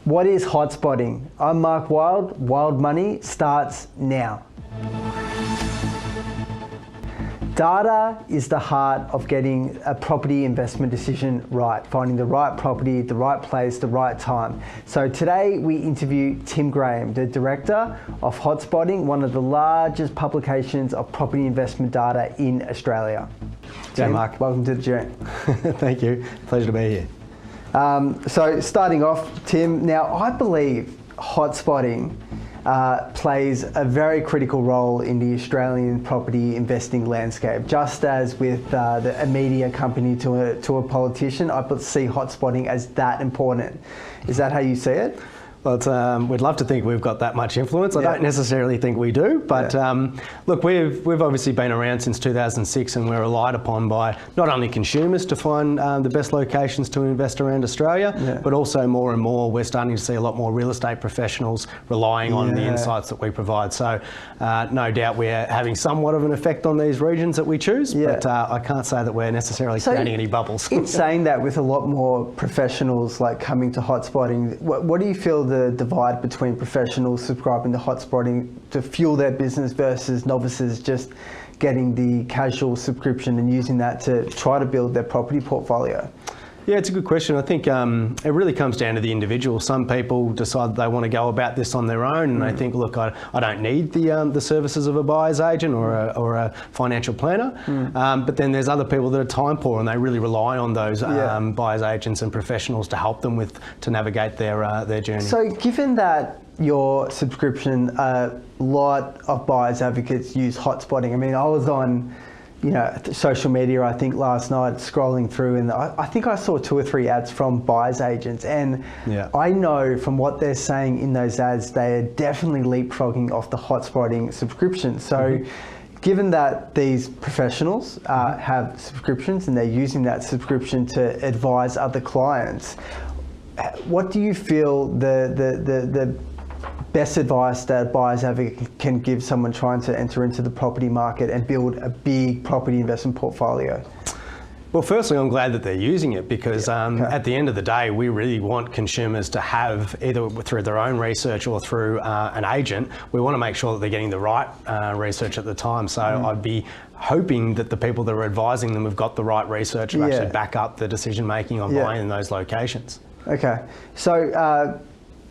What is hotspotting? I'm Mark Wyld. Wyld Money starts now. Data is the heart of getting a property investment decision right, finding the right property, the right place, the right time. So today we interview Tim Graham, the director of Hotspotting, one of the largest publications of property investment data in Australia. Tim, Mark, welcome to the journey. Thank you. Pleasure to be here. So starting off, Tim, now I believe Hotspotting plays a very critical role in the Australian property investing landscape. Just as with a media company to a politician, I see Hotspotting as that important. Is that how you see it? Well, we'd love to think we've got that much influence. I don't necessarily think we do, but look, we've obviously been around since 2006, and we're relied upon by not only consumers to find the best locations to invest around Australia, but also more and more we're starting to see a lot more real estate professionals relying on the insights that we provide. So no doubt we're having somewhat of an effect on these regions that we choose, but I can't say that we're necessarily creating any bubbles. In saying that, with a lot more professionals like coming to Hotspotting, what do you feel the divide between professionals subscribing to Hotspotting to fuel their business versus novices just getting the casual subscription and using that to try to build their property portfolio? Yeah, it's a good question. I think it really comes down to the individual. Some people decide they want to go about this on their own, and they think, look, I don't need the services of a buyer's agent or a financial planner. But then there's other people that are time poor, and they really rely on those buyer's agents and professionals to help them to navigate their journey. So, given that your subscription, a lot of buyer's advocates use Hotspotting. I mean, I was on social media, I think last night, scrolling through, and I think I saw 2 or 3 ads from buyer's agents, and I know from what they're saying in those ads, they are definitely leapfrogging off the Hotspotting subscription. So given that these professionals have subscriptions and they're using that subscription to advise other clients, what do you feel the best advice that a buyer's advocate can give someone trying to enter into the property market and build a big property investment portfolio? Well, firstly, I'm glad that they're using it because at the end of the day, we really want consumers to have, either through their own research or through an agent, we want to make sure that they're getting the right research at the time. So I'd be hoping that the people that are advising them have got the right research to actually back up the decision making on buying in those locations. Okay. So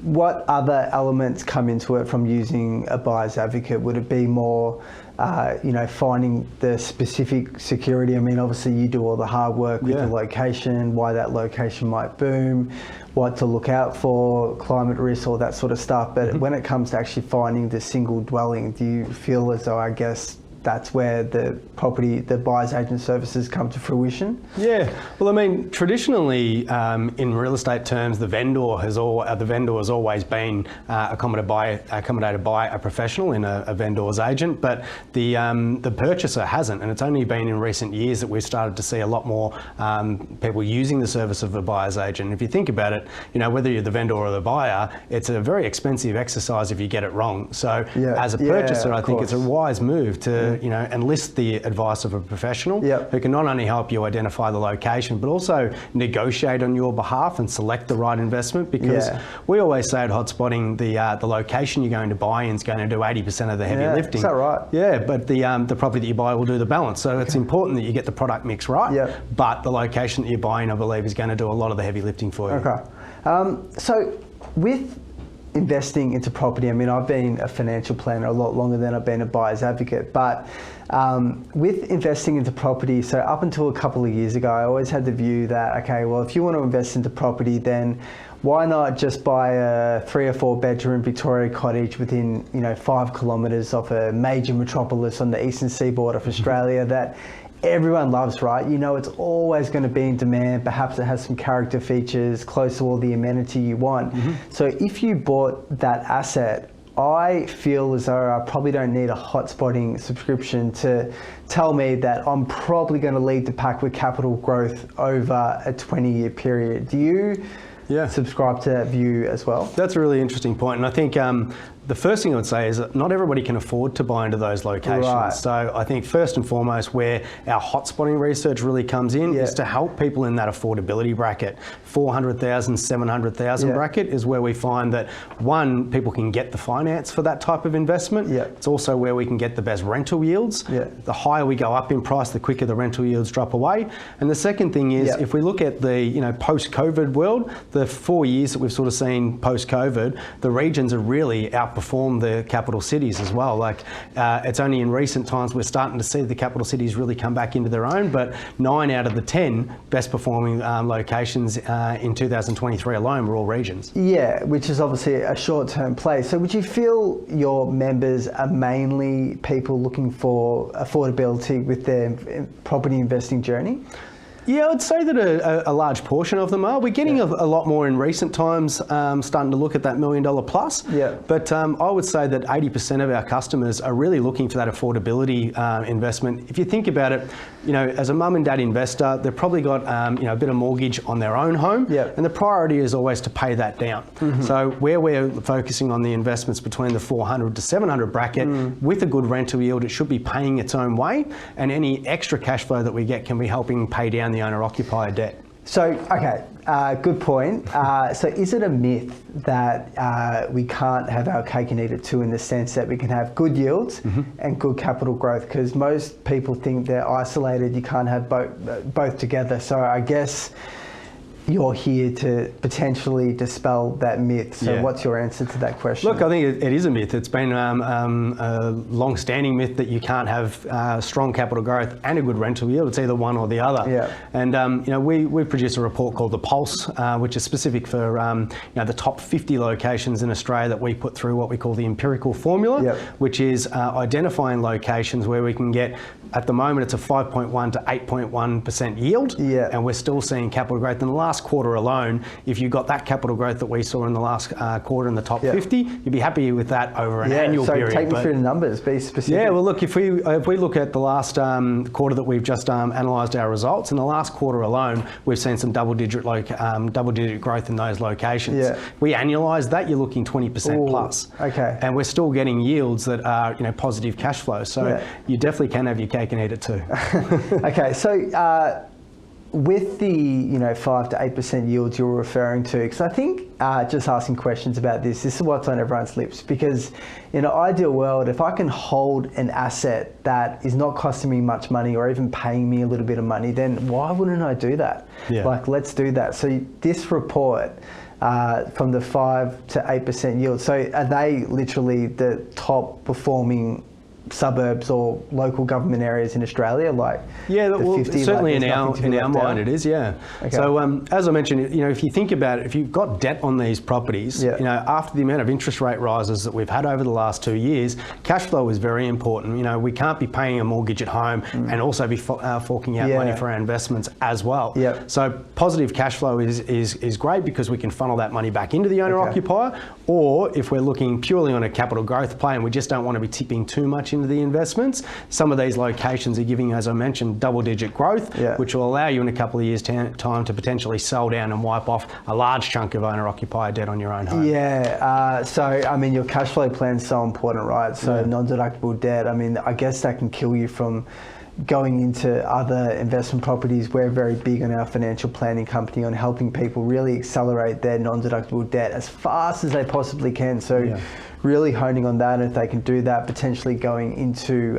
what other elements come into it from using a buyer's advocate? Would it be more, finding the specific security? I mean, obviously you do all the hard work with the location, why that location might boom, what to look out for, climate risk, all that sort of stuff. But when it comes to actually finding the single dwelling, do you feel as though, I guess, that's where the buyer's agent services come to fruition? Yeah, well, I mean, traditionally, in real estate terms, the vendor has always been accommodated by a professional in a vendor's agent, but the purchaser hasn't, and it's only been in recent years that we've started to see a lot more people using the service of a buyer's agent. If you think about it, whether you're the vendor or the buyer, it's a very expensive exercise if you get it wrong. So as a purchaser, I think it's a wise move to enlist the advice of a professional who can not only help you identify the location, but also negotiate on your behalf and select the right investment. Because we always say at Hotspotting, the location you're going to buy in is going to do 80% of the heavy lifting. Is that right? Yeah, but the property that you buy will do the balance. So it's important that you get the product mix right, but the location that you're buying, I believe, is going to do a lot of the heavy lifting for you. Okay. So with investing into property, I mean, I've been a financial planner a lot longer than I've been a buyer's advocate, but with investing into property, so up until a couple of years ago, I always had the view that, okay, well, if you want to invest into property, then why not just buy a 3 or 4 bedroom Victoria cottage within 5 kilometres of a major metropolis on the eastern seaboard of Australia that everyone loves, right? It's always going to be in demand. Perhaps it has some character features, close to all the amenity you want. So if you bought that asset, I feel as though I probably don't need a Hotspotting subscription to tell me that I'm probably going to lead the pack with capital growth over a 20-year period. Do you subscribe to that view as well? That's a really interesting point, and I think the first thing I would say is that not everybody can afford to buy into those locations. Right. So I think first and foremost, where our hotspotting research really comes in is to help people in that affordability bracket. 400,000, 700,000 bracket is where we find that, one, people can get the finance for that type of investment. It's also where we can get the best rental yields. The higher we go up in price, the quicker the rental yields drop away. And the second thing is, if we look at the post-COVID world, the 4 years that we've sort of seen post-COVID, the regions have really outperformed the capital cities as well. Like it's only in recent times we're starting to see the capital cities really come back into their own, but 9 out of the 10 best performing locations in 2023 alone were all regions. Yeah, which is obviously a short-term play. So would you feel your members are mainly people looking for affordability with their property investing journey? Yeah, I'd say that a large portion of them are. We're getting a lot more in recent times, starting to look at that $1 million plus. But I would say that 80% of our customers are really looking for that affordability investment. If you think about it, as a mum and dad investor, they've probably got a bit of mortgage on their own home, and the priority is always to pay that down. So where we're focusing on the investments between the 400 to 700 bracket, with a good rental yield, it should be paying its own way, and any extra cash flow that we get can be helping pay down the owner-occupier debt. So, good point. So is it a myth that we can't have our cake and eat it too, in the sense that we can have good yields and good capital growth? Because most people think they're isolated, you can't have both together. So I guess you're here to potentially dispel that myth. So what's your answer to that question? Look, I think it is a myth. It's been a long-standing myth that you can't have strong capital growth and a good rental yield. It's either one or the other. And we produce a report called The Pulse, which is specific for the top 50 locations in Australia that we put through what we call the empirical formula, which is identifying locations where we can get, at the moment, it's a 5.1 to 8.1% yield, and we're still seeing capital growth. In the last quarter alone, if you got that capital growth that we saw in the last quarter in the top 50, you'd be happy with that over an annual period. So take me through the numbers, be specific. Yeah, well, look, if we look at the last quarter that we've just analysed our results, in the last quarter alone, we've seen some double-digit growth in those locations. We annualise that, you're looking 20% plus. And we're still getting yields that are positive cash flow. So you definitely can have your cake and eat it too. So with the 5 to 8% yields you're referring to, because I think just asking questions about this is what's on everyone's lips, because in an ideal world, if I can hold an asset that is not costing me much money or even paying me a little bit of money, then why wouldn't I do that? Like, let's do that. So this report from the 5 to 8% yield, so are they literally the top performing suburbs or local government areas in Australia, like certainly in our mind it is. So as I mentioned, if you think about it, if you've got debt on these properties, after the amount of interest rate rises that we've had over the last 2 years, cash flow is very important. We can't be paying a mortgage at home and also be forking out money for our investments as well. So positive cash flow is great, because we can funnel that money back into the owner occupier, or if we're looking purely on a capital growth play and we just don't want to be tipping too much into the investments, some of these locations are giving, as I mentioned, double-digit growth, which will allow you in a couple of years' time to potentially sell down and wipe off a large chunk of owner-occupier debt on your own home. So I mean, your cash flow plan is so important, right? So non-deductible debt, I mean, I guess that can kill you from going into other investment properties. We're very big on our financial planning company on helping people really accelerate their non-deductible debt as fast as they possibly can. So really honing on that, and if they can do that, potentially going into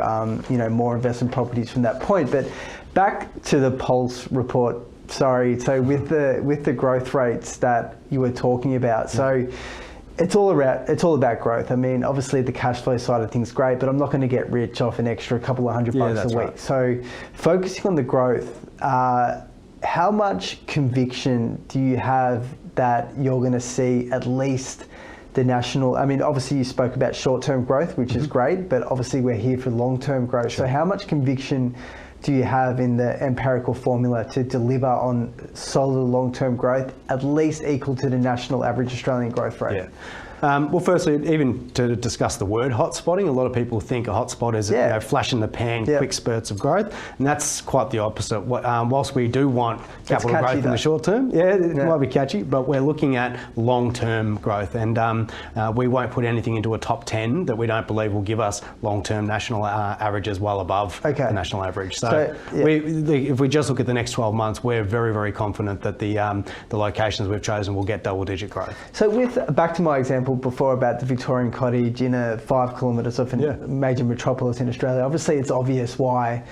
more investment properties from that point. But back to the Pulse report. Sorry. So with the growth rates that you were talking about, so it's all about growth. I mean, obviously the cash flow side of things is great, but I'm not going to get rich off an extra couple of $100 a week. Right. So focusing on the growth, how much conviction do you have that you're going to see at least the national, I mean, obviously you spoke about short-term growth, which is great, but obviously we're here for long-term growth. So how much conviction do you have in the empirical formula to deliver on solid long-term growth, at least equal to the national average Australian growth rate? Well, firstly, even to discuss the word hotspotting, a lot of people think a hotspot is flash in the pan, quick spurts of growth, and that's quite the opposite. Whilst we do want capital growth in the short term, it might be catchy, but we're looking at long-term growth, and we won't put anything into a top 10 that we don't believe will give us long-term national averages well above the national average. So if we just look at the next 12 months, we're very, very confident that the locations we've chosen will get double-digit growth. So back to my example before about the Victorian cottage in a 5 kilometres of a major metropolis in Australia, obviously it's obvious why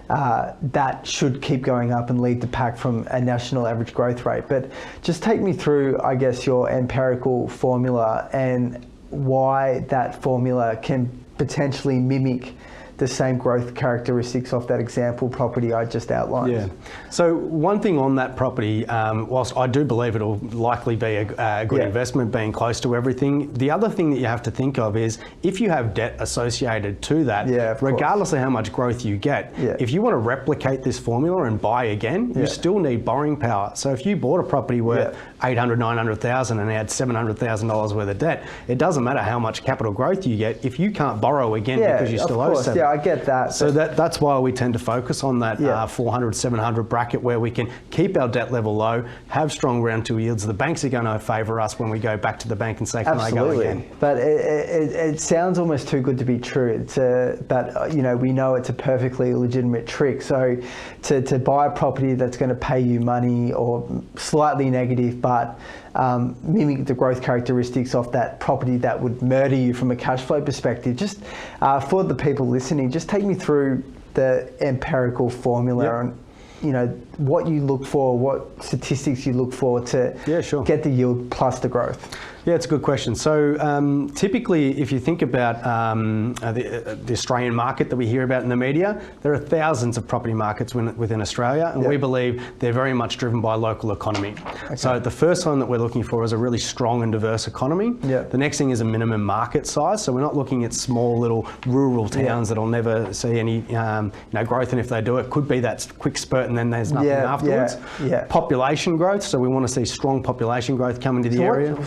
that should keep going up and lead the pack from a national average growth rate. But just take me through, I guess, your empirical formula and why that formula can potentially mimic the same growth characteristics of that example property I just outlined. Yeah. So one thing on that property, whilst I do believe it'll likely be a good investment, being close to everything, the other thing that you have to think of is if you have debt associated to that, regardless of how much growth you get, if you want to replicate this formula and buy again, you still need borrowing power. So if you bought a property worth 800, 900,000 and had $700,000 worth of debt, it doesn't matter how much capital growth you get if you can't borrow again because you still owe $700,000. Yeah, I get that. So that's why we tend to focus on that 400, 700 bracket where we can keep our debt level low, have strong round two yields. The banks are going to favour us when we go back to the bank and say, can I go again? But it sounds almost too good to be true. But we know it's a perfectly legitimate trick. So to buy a property that's going to pay you money or slightly negative, but mimic the growth characteristics of that property that would murder you from a cash flow perspective. Just for the people listening, just take me through the empirical formula and what you look for, what statistics you look for to get the yield plus the growth. Yeah, it's a good question. So typically, if you think about the Australian market that we hear about in the media, there are thousands of property markets within Australia, and we believe they're very much driven by local economy. So the first one that we're looking for is a really strong and diverse economy. The next thing is a minimum market size. So we're not looking at small little rural towns that'll never see any growth, and if they do, it could be that quick spurt and then there's nothing afterwards. Population growth. So we want to see strong population growth come into the area.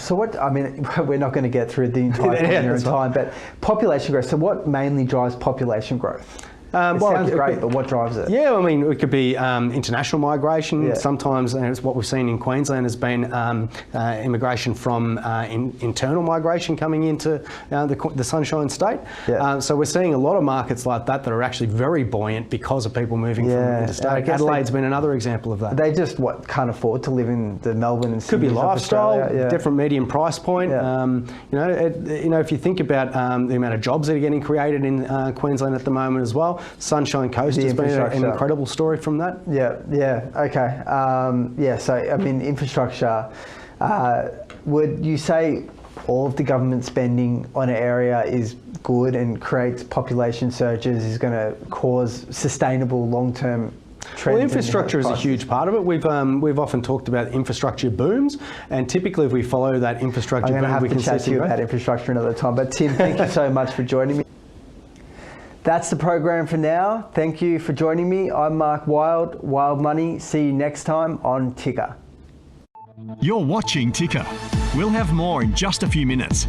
I mean, we're not going to get through the entire thing in time, but population growth. So what mainly drives population growth? It sounds great, but what drives it? Yeah, I mean, it could be international migration. Sometimes, and it's what we've seen in Queensland, has been immigration from internal migration coming into the Sunshine State. So we're seeing a lot of markets like that are actually very buoyant because of people moving from interstate. Adelaide's been another example of that. They just can't afford to live in the Melbourne and Sydney. Could be lifestyle, different medium price point. If you think about the amount of jobs that are getting created in Queensland at the moment as well. Sunshine Coast has been an incredible story from that. So I mean, infrastructure, would you say all of the government spending on an area is good and creates population surges, is going to cause sustainable long-term trends? Well, infrastructure is a huge part of it. We've often talked about infrastructure booms, and typically if we follow that infrastructure boom, we can see chat to you about infrastructure another time. But Tim, thank you so much for joining me. That's the program for now. Thank you for joining me. I'm Mark Wyld, Wyld Money. See you next time on Ticker. You're watching Ticker. We'll have more in just a few minutes.